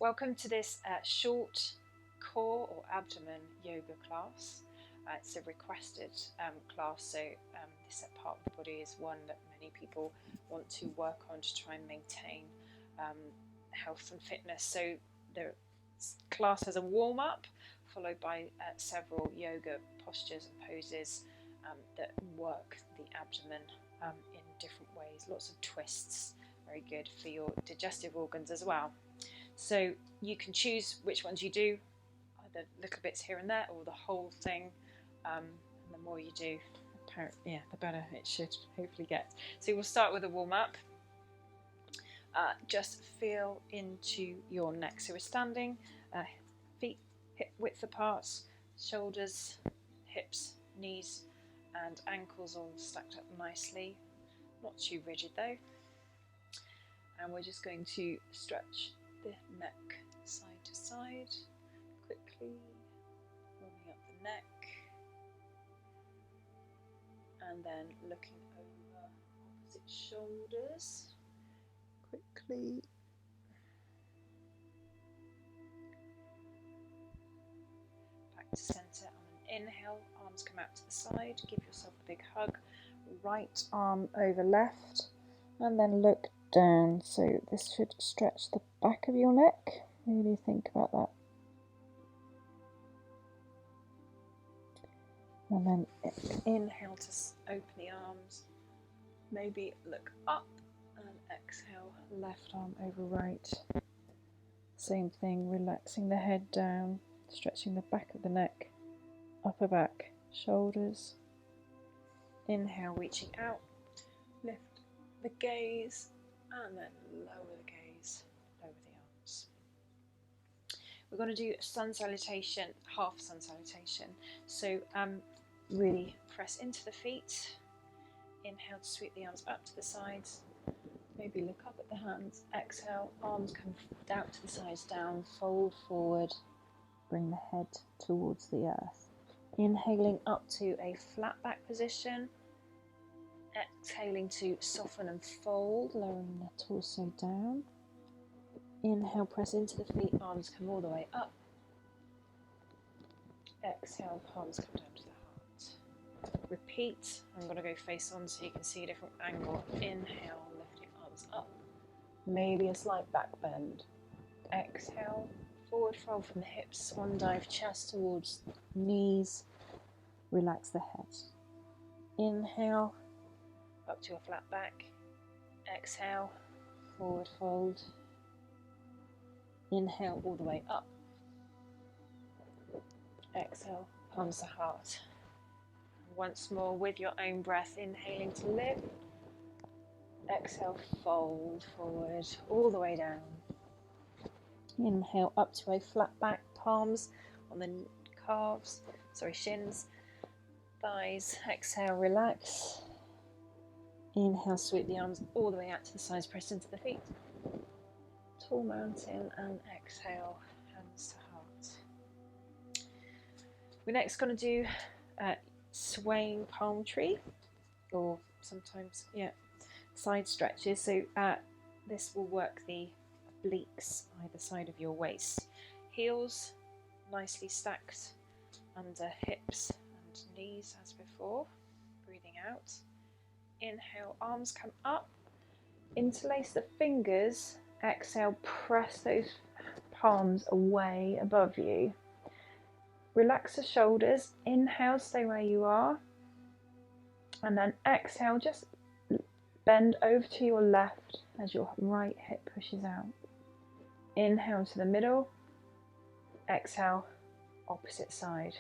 Welcome to this short core or abdomen yoga class. It's a requested class, so this part of the body is one that many people want to work on to try and maintain health and fitness. So the class has a warm-up followed by several yoga postures and poses that work the abdomen in different ways. Lots of twists, very good for your digestive organs as well. So you can choose which ones you do, either little bits here and there or the whole thing. And the more you do, the better it should hopefully get. So we'll start with a warm-up. Just feel into your neck. So we're standing, feet hip width apart, shoulders, hips, knees and ankles all stacked up nicely. Not too rigid though. And we're just going to stretch the neck side to side quickly, warming up the neck, and then looking over opposite shoulders quickly. Back to centre on an inhale, arms come out to the side, give yourself a big hug, right arm over left, and then look down. So this should stretch the back of your neck. Really think about that. And then inhale to open the arms, maybe look up, and exhale, left arm over right. Same thing, relaxing the head down, stretching the back of the neck, upper back, shoulders. Inhale, reaching out, lift the gaze, and then lower the gaze, lower the arms. We're going to do sun salutation, half sun salutation. So really press into the feet. Inhale to sweep the arms up to the sides. Maybe look up at the hands. Exhale, arms come down to the sides, down, fold forward. Bring the head towards the earth. Inhaling up to a flat back position. Exhaling to soften and fold, lowering the torso down. Inhale, press into the feet, arms come all the way up. Exhale, palms come down to the heart. Repeat. I'm going to go face on so you can see a different angle. Inhale, lifting arms up. Maybe a slight back bend. Exhale, forward fold from the hips, swan dive, chest towards knees. Relax the head. Inhale, up to a flat back. Exhale, forward fold. Inhale all the way up. Exhale, palms to heart. Once more with your own breath, inhaling to lift. Exhale, fold forward, all the way down. Inhale up to a flat back, palms on the shins, thighs. Exhale, relax. Inhale, sweep the arms all the way out to the sides, press into the feet. Tall mountain, and exhale, hands to heart. We're next going to do swaying palm tree, or sometimes, side stretches. So this will work the obliques either side of your waist. Heels nicely stacked under hips and knees as before. Breathing out. Inhale, arms come up, interlace the fingers. Exhale, press those palms away above you. Relax the shoulders. Inhale, stay where you are. And then exhale, just bend over to your left as your right hip pushes out. Inhale to the middle. Exhale, opposite side.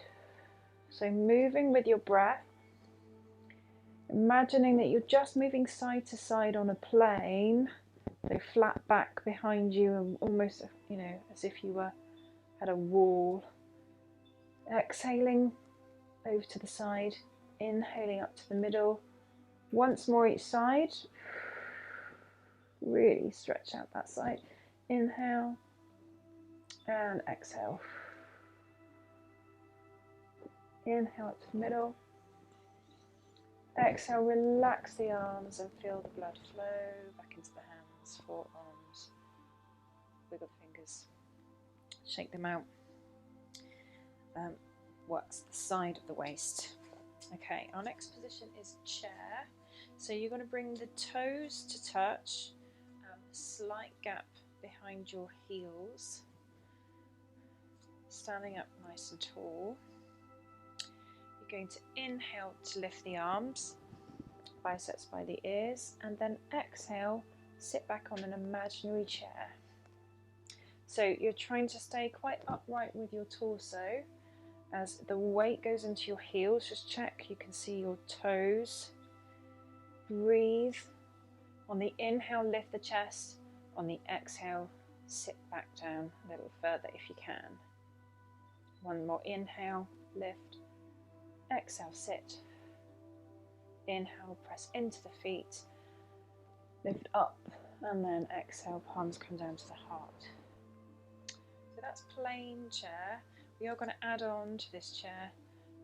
So moving with your breath. Imagining that you're just moving side to side on a plane, so flat back behind you, and almost, as if you had a wall. Exhaling over to the side, inhaling up to the middle. Once more each side. Really stretch out that side. Inhale and exhale. Inhale up to the middle. Exhale, relax the arms and feel the blood flow back into the hands, forearms, wiggle the fingers. shake them out. Works the side of the waist. Okay, our next position is chair. So you're going to bring the toes to touch, slight gap behind your heels, standing up nice and tall. You're going to inhale to lift the arms, biceps by the ears, and then exhale, sit back on an imaginary chair. So you're trying to stay quite upright with your torso. As the weight goes into your heels, just check you can see your toes. Breathe. On the inhale, lift the chest. On the exhale, sit back down a little further if you can. One more inhale, lift. Exhale, sit. Inhale, press into the feet. Lift up, and then exhale, palms come down to the heart. So that's plain chair. We are going to add on to this chair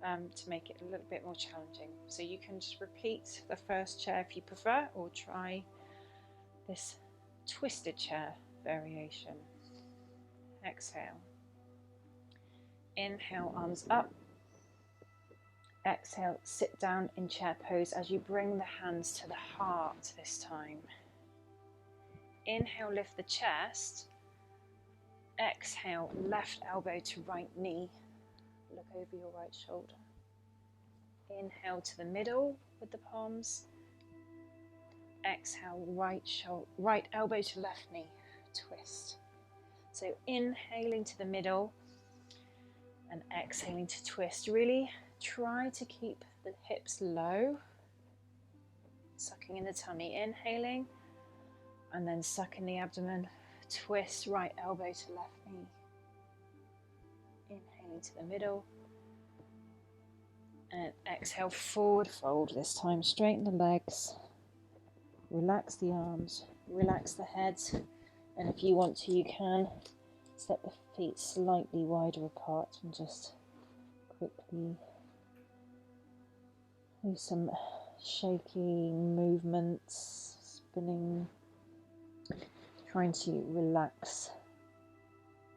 to make it a little bit more challenging. So you can just repeat the first chair if you prefer, or try this twisted chair variation. Exhale. Inhale, arms up. Exhale, sit down in chair pose as you bring the hands to the heart this time. Inhale, lift the chest. Exhale, left elbow to right knee. Look over your right shoulder. Inhale to the middle with the palms. Exhale, right elbow to left knee. Twist. So inhaling to the middle and exhaling to twist. Really try to keep the hips low. Sucking in the tummy. Inhaling and then suck in the abdomen. Twist, right elbow to left knee. Inhaling to the middle. And exhale, forward fold this time. Straighten the legs. Relax the arms. Relax the head. And if you want to, you can step the feet slightly wider apart and just quickly do some shaking movements, spinning, trying to relax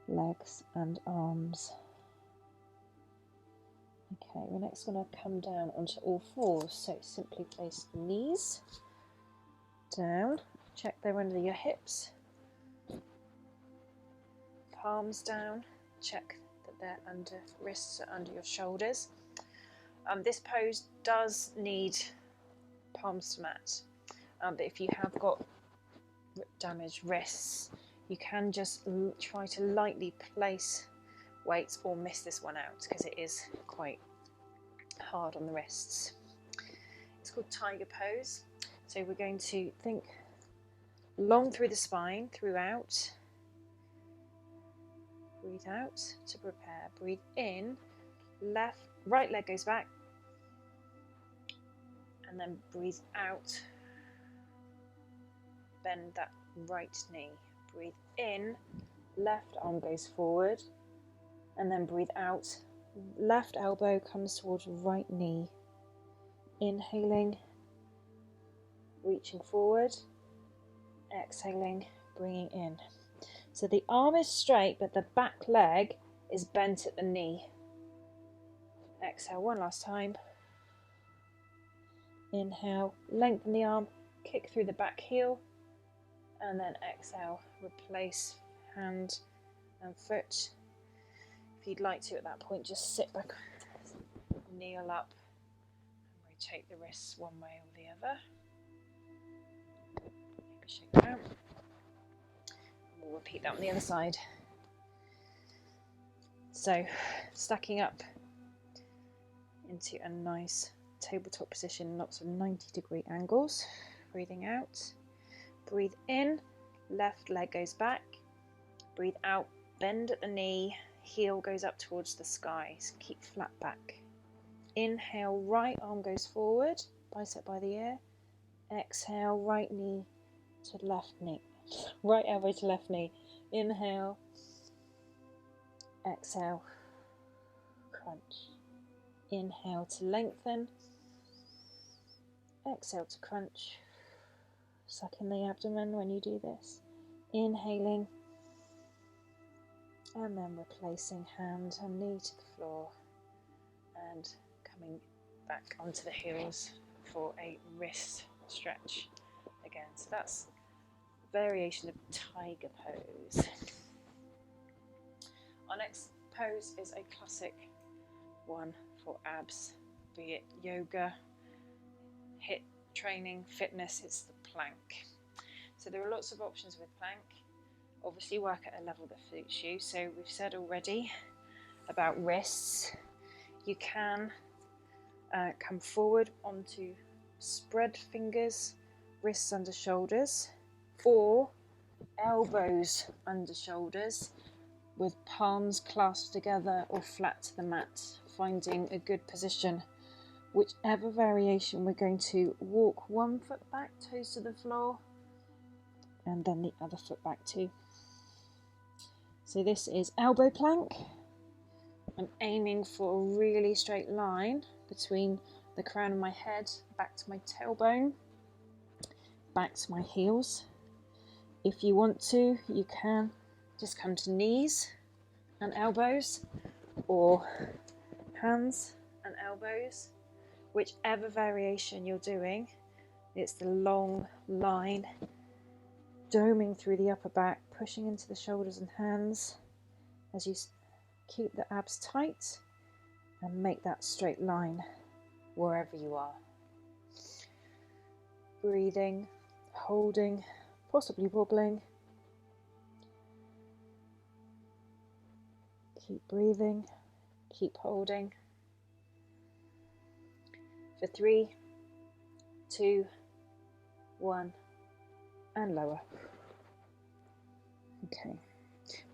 legs and arms. Okay, we're next going to come down onto all fours. So simply place the knees down, check they're under your hips, palms down, check that they're under, wrists are under your shoulders. This pose does need palms to mat, but if you have got damaged wrists, you can just try to lightly place weights or miss this one out because it is quite hard on the wrists. It's called tiger pose. So we're going to think long through the spine throughout. Breathe out to prepare. Breathe in, right leg goes back, and then breathe out. Bend that right knee. Breathe in, left arm goes forward, and then breathe out. Left elbow comes towards right knee. Inhaling, reaching forward. Exhaling, bringing in. So the arm is straight, but the back leg is bent at the knee. Exhale one last time. Inhale, lengthen the arm, kick through the back heel, and then exhale, replace hand and foot. If you'd like to at that point, just sit back, kneel up, and rotate the wrists one way or the other. Maybe shake that out. We'll repeat that on the other side. So, stacking up into a nice tabletop position, lots of 90-degree angles. Breathing out. Breathe in, left leg goes back. Breathe out, bend at the knee, heel goes up towards the sky. So keep flat back. Inhale, right arm goes forward, bicep by the ear. Exhale, right knee to left knee. Right elbow to left knee. Inhale. Exhale. Crunch. Inhale to lengthen. Exhale to crunch. Suck in the abdomen when you do this. Inhaling. And then replacing hand and knee to the floor and coming back onto the heels for a wrist stretch again. So that's variation of tiger pose. Our next pose is a classic one for abs, be it yoga, HIIT training, fitness. It's the plank. So there are lots of options with plank. Obviously work at a level that suits you. So we've said already about wrists. You can come forward onto spread fingers, wrists under shoulders, or elbows under shoulders with palms clasped together or flat to the mat, finding a good position. Whichever variation, we're going to walk one foot back, toes to the floor, and then the other foot back too. So this is elbow plank. I'm aiming for a really straight line between the crown of my head, back to my tailbone, back to my heels. If you want to, you can just come to knees and elbows, or hands and elbows. Whichever variation you're doing, it's the long line, doming through the upper back, pushing into the shoulders and hands as you keep the abs tight and make that straight line wherever you are. Breathing, holding, possibly wobbling. Keep breathing, keep holding. For 3, 2, 1, and lower. Okay.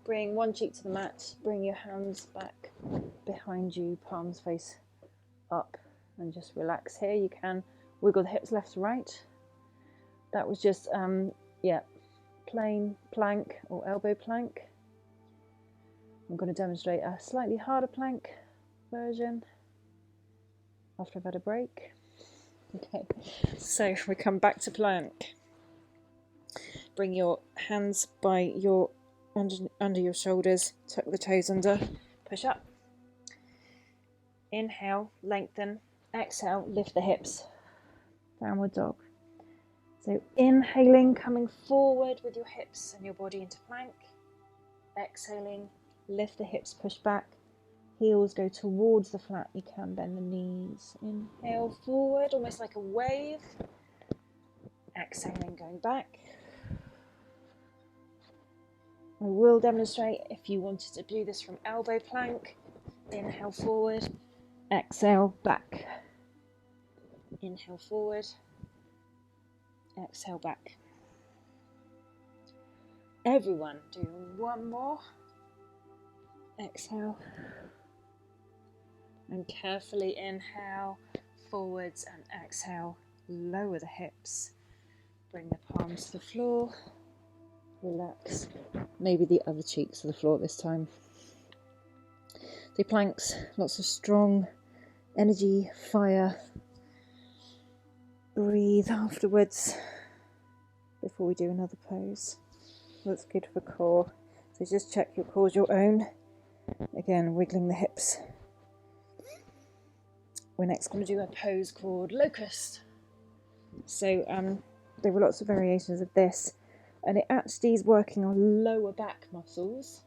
Bring one cheek to the mat, bring your hands back behind you, palms face up, and just relax here. You can wiggle the hips left to right. That was just, plain plank or elbow plank. I'm going to demonstrate a slightly harder plank version after I've had a break. Okay, so we come back to plank. Bring your hands by your under your shoulders, tuck the toes under, push up. Inhale, lengthen. Exhale, lift the hips. Downward dog. So inhaling, coming forward with your hips and your body into plank. Exhaling, lift the hips, push back. Heels go towards the flat. You can bend the knees. Inhale forward, almost like a wave. Exhaling, going back. I will demonstrate if you wanted to do this from elbow plank. Inhale forward, exhale back. Inhale forward, exhale back. Everyone do one more. Exhale. And carefully inhale forwards and exhale. Lower the hips. Bring the palms to the floor. Relax. Maybe the other cheeks to the floor this time. So planks, lots of strong energy, fire. Breathe afterwards before we do another pose. That's good for core. So just check your core's your own. Again, wiggling the hips. We're next going to do a pose called Locust. So there were lots of variations of this, and it actually is working on lower back muscles.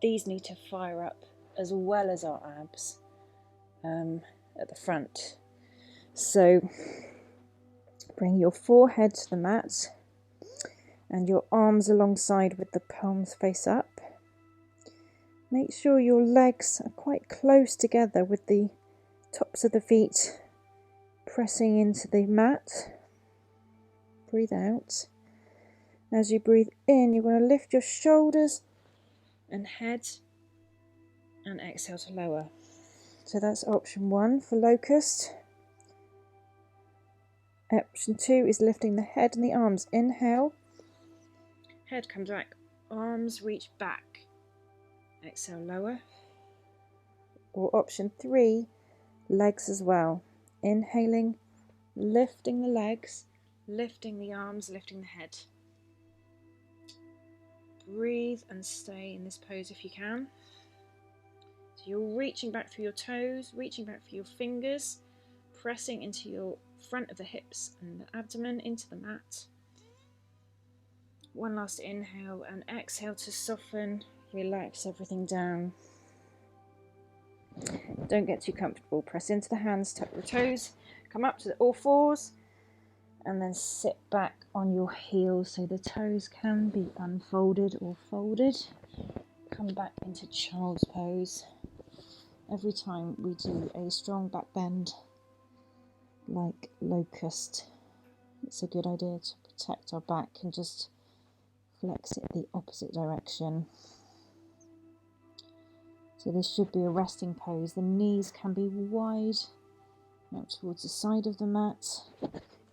These need to fire up as well as our abs at the front. So bring your forehead to the mat and your arms alongside with the palms face up. Make sure your legs are quite close together with the tops of the feet pressing into the mat. Breathe out. As you breathe in, you're going to lift your shoulders and head and exhale to lower. So that's option 1 for Locust. Option 2 is lifting the head and the arms. Inhale. Head comes back. Arms reach back. Exhale, lower. Or option 3, legs as well. Inhaling, lifting the legs, lifting the arms, lifting the head. breathe and stay in this pose if you can. So you're reaching back through your toes, reaching back through your fingers, pressing into your front of the hips and the abdomen into the mat. One last inhale and exhale to soften, relax everything down. Don't get too comfortable. Press into the hands, tuck your toes, come up to all fours, and then sit back on your heels so the toes can be unfolded or folded. Come back into child's pose. Every time we do a strong back bend like Locust, it's a good idea to protect our back and just flex it the opposite direction. So this should be a resting pose. The knees can be wide out towards the side of the mat.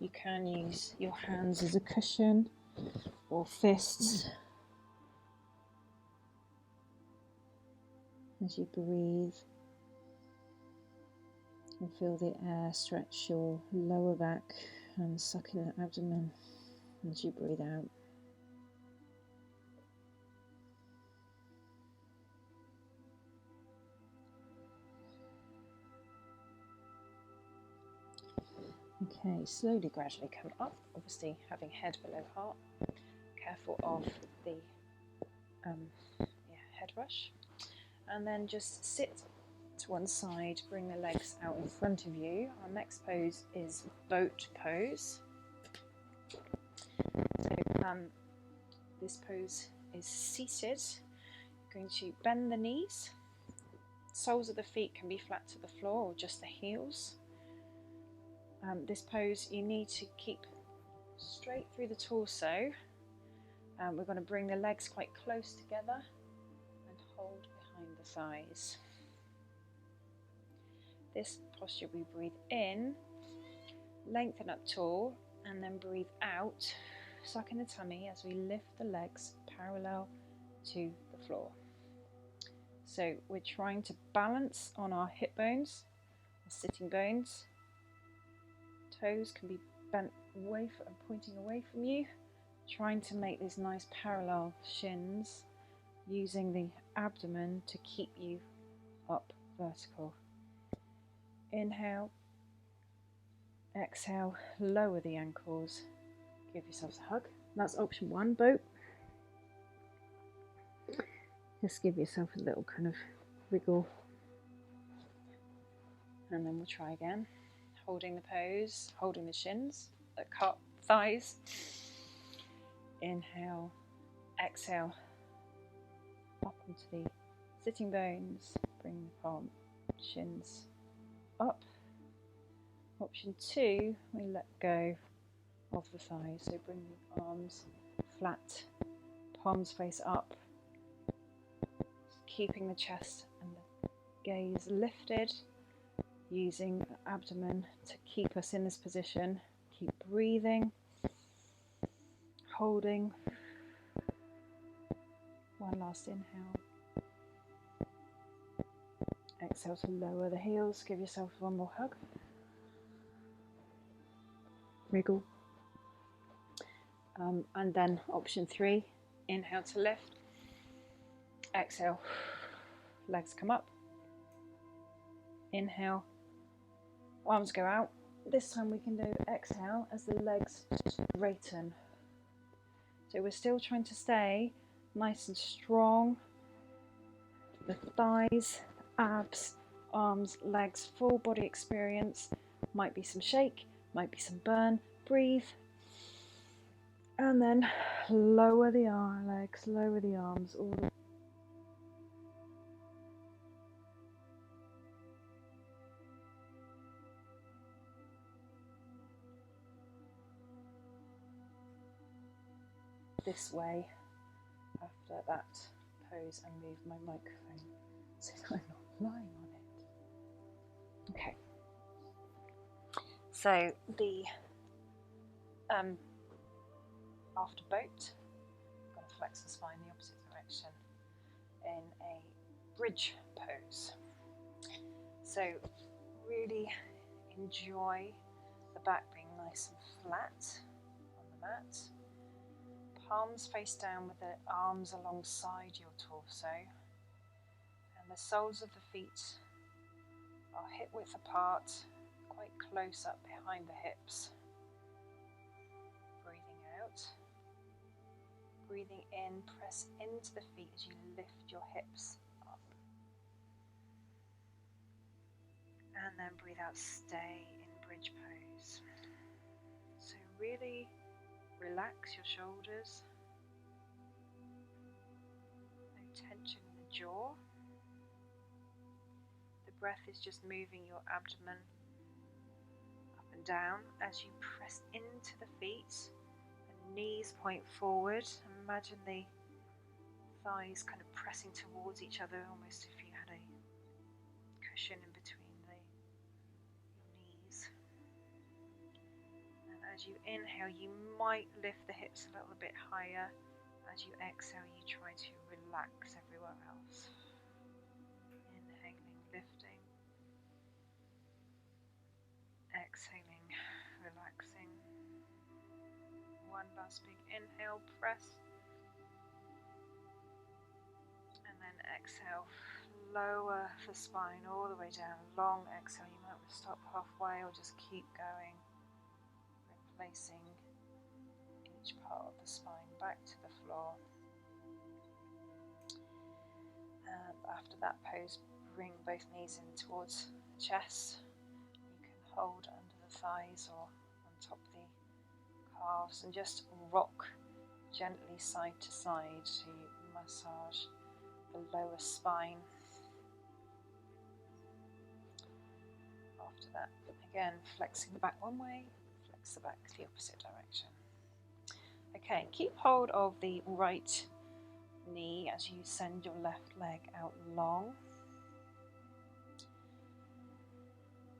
You can use your hands as a cushion or fists as you breathe, and feel the air stretch your lower back and suck in the abdomen as you breathe out. Okay, slowly, gradually come up, obviously having head below heart. Careful of the head rush. And then just sit to one side, bring the legs out in front of you. Our next pose is boat pose. So this pose is seated. You're going to bend the knees. Soles of the feet can be flat to the floor or just the heels. This pose you need to keep straight through the torso. We're going to bring the legs quite close together and hold behind the thighs. This posture we breathe in, lengthen up tall, and then breathe out, suck in the tummy as we lift the legs parallel to the floor. So we're trying to balance on our hip bones, our sitting bones. Toes can be bent away and pointing away from you, trying to make these nice parallel shins, using the abdomen to keep you up vertical. Inhale, exhale, lower the ankles, give yourselves a hug. That's option one, boat. Just give yourself a little kind of wiggle, and then we'll try again. Holding the pose, holding the shins, the thighs. Inhale, exhale, up onto the sitting bones, bring the palm, shins up. Option two, we let go of the thighs, so bring the arms flat, palms face up, keeping the chest and the gaze lifted, using the abdomen to keep us in this position. Keep breathing, holding. One last inhale. Exhale to lower the heels, give yourself one more hug. Wriggle. And then option three, inhale to lift. Exhale, legs come up. Inhale, arms go out. This time we can do exhale as the legs straighten. So we're still trying to stay nice and strong. The thighs, abs, arms, legs, full body experience. Might be some shake, might be some burn. Breathe. And then lower the legs, lower the arms, all the this way after that pose and move my microphone so that I'm not lying on it. Okay. So the after boat, I'm going to flex the spine the opposite direction in a bridge pose. So really enjoy the back being nice and flat on the mat. Palms face down with the arms alongside your torso, and the soles of the feet are hip width apart, quite close up behind the hips. Breathing out. Breathing in, press into the feet as you lift your hips up. And then breathe out, stay in bridge pose. So really relax your shoulders. No tension in the jaw. The breath is just moving your abdomen up and down as you press into the feet. The knees point forward. Imagine the thighs kind of pressing towards each other, almost if you had a cushion in between your knees. And as you inhale, you might lift the hips a little bit higher. As you exhale, you try to relax everywhere else. Inhaling, lifting. Exhaling, relaxing. One last big inhale, press. And then exhale, lower the spine all the way down. Long exhale, you might want to stop halfway or just keep going. Replacing each part of the spine back to the floor. And after that pose, bring both knees in towards the chest. You can hold under the thighs or on top of the calves and just rock gently side to side to massage the lower spine. After that, again, flexing the back one way, flex the back the opposite direction. Okay, keep hold of the right knee as you send your left leg out long.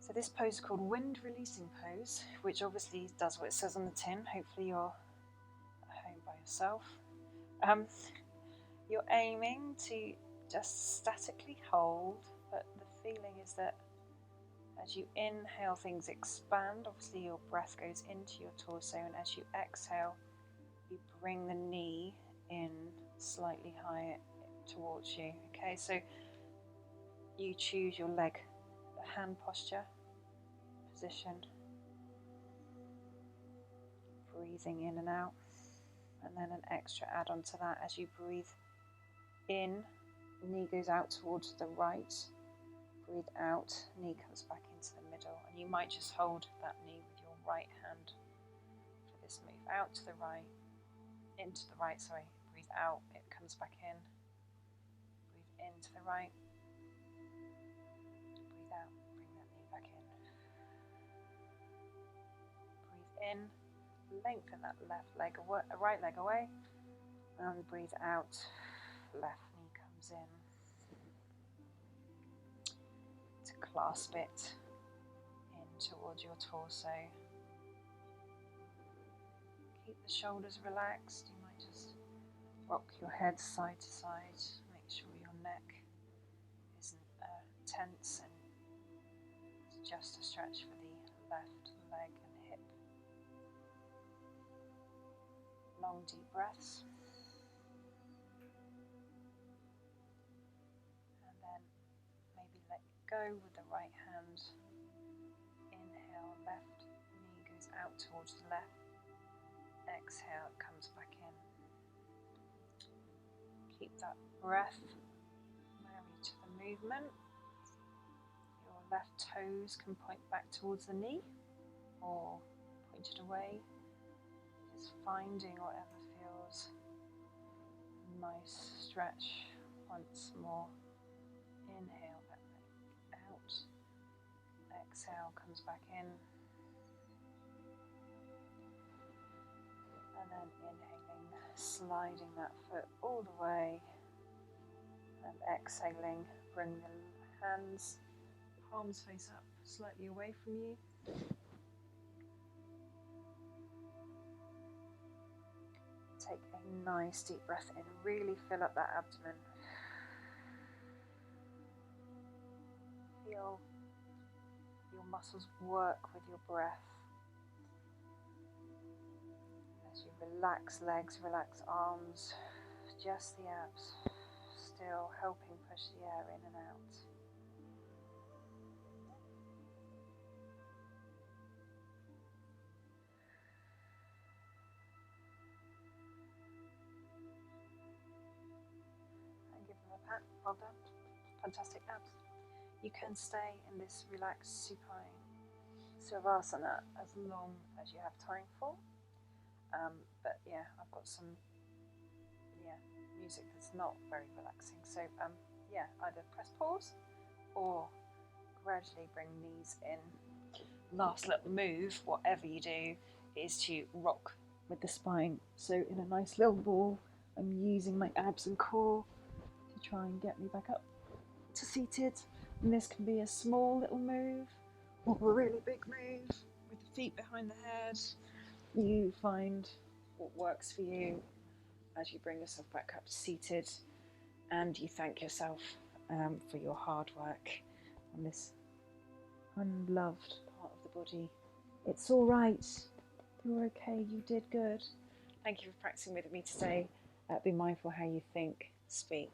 So this pose is called wind releasing pose, which obviously does what it says on the tin. Hopefully you're at home by yourself. You're aiming to just statically hold, but the feeling is that as you inhale, things expand. Obviously your breath goes into your torso, and as you exhale, you bring the knee in slightly higher towards you. Okay, so you choose your leg, the hand posture, position, breathing in and out, and then an extra add on to that. As you breathe in, knee goes out towards the right, breathe out, knee comes back into the middle, and you might just hold that knee with your right hand for this move. Out to the right, into the right, sorry, breathe out, it comes back in, breathe into the right, breathe out, bring that knee back in, breathe in, lengthen that left leg, right leg away, and breathe out, left knee comes in, to clasp it in towards your torso. Keep the shoulders relaxed. You might just rock your head side to side, make sure your neck isn't tense, and it's just a stretch for the left leg and hip. Long deep breaths. And then maybe let go with the right hand. Inhale, left knee goes out towards the left. Exhale, it comes back in. Keep that breath married to the movement. Your left toes can point back towards the knee or pointed away. Just finding whatever feels nice stretch once more. Inhale, that leg out. Exhale, comes back in. And then inhaling, sliding that foot all the way, and exhaling, bring the hands, palms face up, slightly away from you. Take a nice deep breath in, really fill up that abdomen. Feel your muscles work with your breath. As As you relax legs, relax arms, just the abs, still helping push the air in and out. And give them a pat. Well done. Fantastic abs. You can stay in this relaxed supine Savasana as long as you have time for. But yeah, I've got some music that's not very relaxing. So yeah, either press pause or gradually bring knees in. Last little move, whatever you do, is to rock with the spine. So in a nice little ball, I'm using my abs and core to try and get me back up to seated. And this can be a small little move or a really big move with the feet behind the head. You find what works for you as you bring yourself back up to seated, and you thank yourself for your hard work on this unloved part of the body. It's all right. You're okay. You did good. Thank you for practicing with me today. Be mindful how you think, speak,